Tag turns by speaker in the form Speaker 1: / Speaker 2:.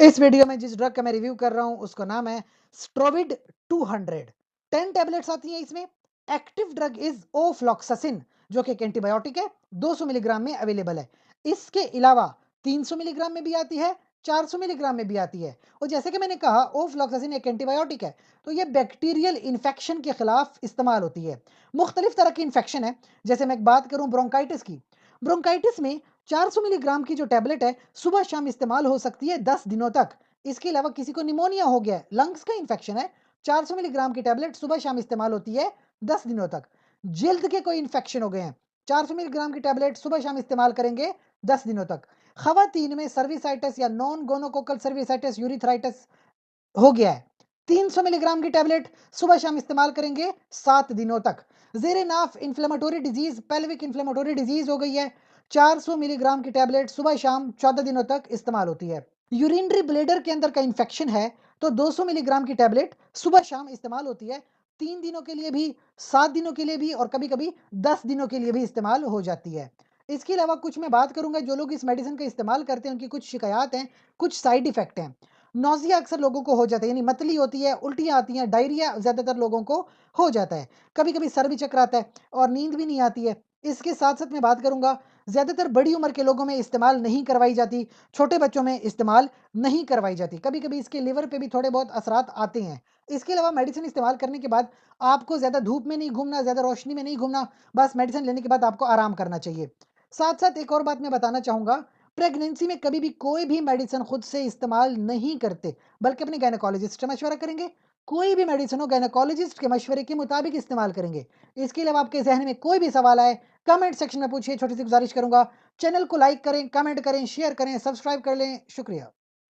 Speaker 1: इस वीडियो में जिस ड्रग का मैं रिव्यू कर रहा हूं उसका नाम है स्ट्रोविड 200। 10 टैबलेट्स आती हैं इसमें। एक्टिव ड्रग इज ओफ्लॉक्सासिन जो कि एक एंटीबायोटिक है, 200 मिलीग्राम में अवेलेबल है। इसके अलावा 300 मिलीग्राम में भी आती है, 400 मिलीग्राम में भी आती है। और जैसे कि मैंने कहा ओफ्लॉक्सासिन एक एंटीबायोटिक है, तो ये बैक्टीरियल इन्फेक्शन के खिलाफ इस्तेमाल होती है। मुख्तलिफ तरह की इन्फेक्शन है। जैसे मैं एक बात करूं ब्रोंकाइटिस की, ब्रोंकाइटिस में 400 मिलीग्राम की जो टैबलेट है सुबह शाम इस्तेमाल हो सकती है 10 दिनों तक। इसके अलावा किसी को निमोनिया हो गया है, लंग्स का इंफेक्शन है, 400 मिलीग्राम की टैबलेट सुबह शाम इस्तेमाल होती है 10 दिनों तक। जल्द के कोई इंफेक्शन हो गए हैं, 400 मिलीग्राम की टैबलेट सुबह शाम इस्तेमाल करेंगे 10 दिनों तक। खवातीन में सर्विसाइटिस या नॉन गोनोकोकल सर्विसाइटिस यूरिथ्राइटिस हो गया है, 300 मिलीग्राम की टैबलेट सुबह शाम इस्तेमाल करेंगे 7 दिनों तक। जेरे नाफ inflammatory disease, pelvic inflammatory disease हो गई है, 400 मिलीग्राम की टैबलेट सुबह शाम 14 दिनों तक इस्तेमाल होती है। यूरिनरी ब्लेडर के अंदर का इंफेक्शन है तो 200 मिलीग्राम की टैबलेट सुबह शाम इस्तेमाल होती है, 3 दिनों के लिए भी, 7 दिनों के लिए भी और कभी कभी 10 दिनों के लिए भी इस्तेमाल हो जाती है। इसके अलावा कुछ मैं बात करूंगा जो लोग इस मेडिसिन का इस्तेमाल करते हैं उनकी कुछ शिकायत हैं, कुछ साइड इफेक्ट हैं। नौजिया अक्सर लोगों को हो जाता है, यानी मतली होती है, उल्टियाँ आती हैं, डायरिया ज़्यादातर लोगों को हो जाता है। कभी-कभी सर भी चकराता है और नींद भी नहीं आती है। इसके साथ-साथ मैं बात करूँगा, ज़्यादातर बड़ी उम्र के लोगों में इस्तेमाल नहीं करवाई जाती, छोटे बच्चों में इस्तेमाल नहीं करवाई जाती। कभी-कभी इसके लिवर पे भी थोड़े बहुत असरात आते हैं। इसके अलावा मेडिसिन इस्तेमाल करने के बाद आपको ज़्यादा धूप में नहीं घूमना, ज़्यादा रोशनी में नहीं घूमना, बस मेडिसिन लेने के बाद आपको आराम करना चाहिए। साथ-साथ एक और बात मैं बताना चाहूँगा, प्रेगनेंसी में कभी भी कोई भी मेडिसिन खुद से इस्तेमाल नहीं करते, बल्कि अपने गायनेकोलॉजिस्ट से मशवरा करेंगे। कोई भी मेडिसिन हो गायनेकोलॉजिस्ट के मशवरे के मुताबिक इस्तेमाल करेंगे। इसके अलावा आपके ज़हन में कोई भी सवाल आए, कमेंट सेक्शन में पूछिए, छोटी सी गुजारिश करूँगा। चैनल को लाइक करें, कमेंट करें, शेयर करें, सब्सक्राइब कर लें। शुक्रिया।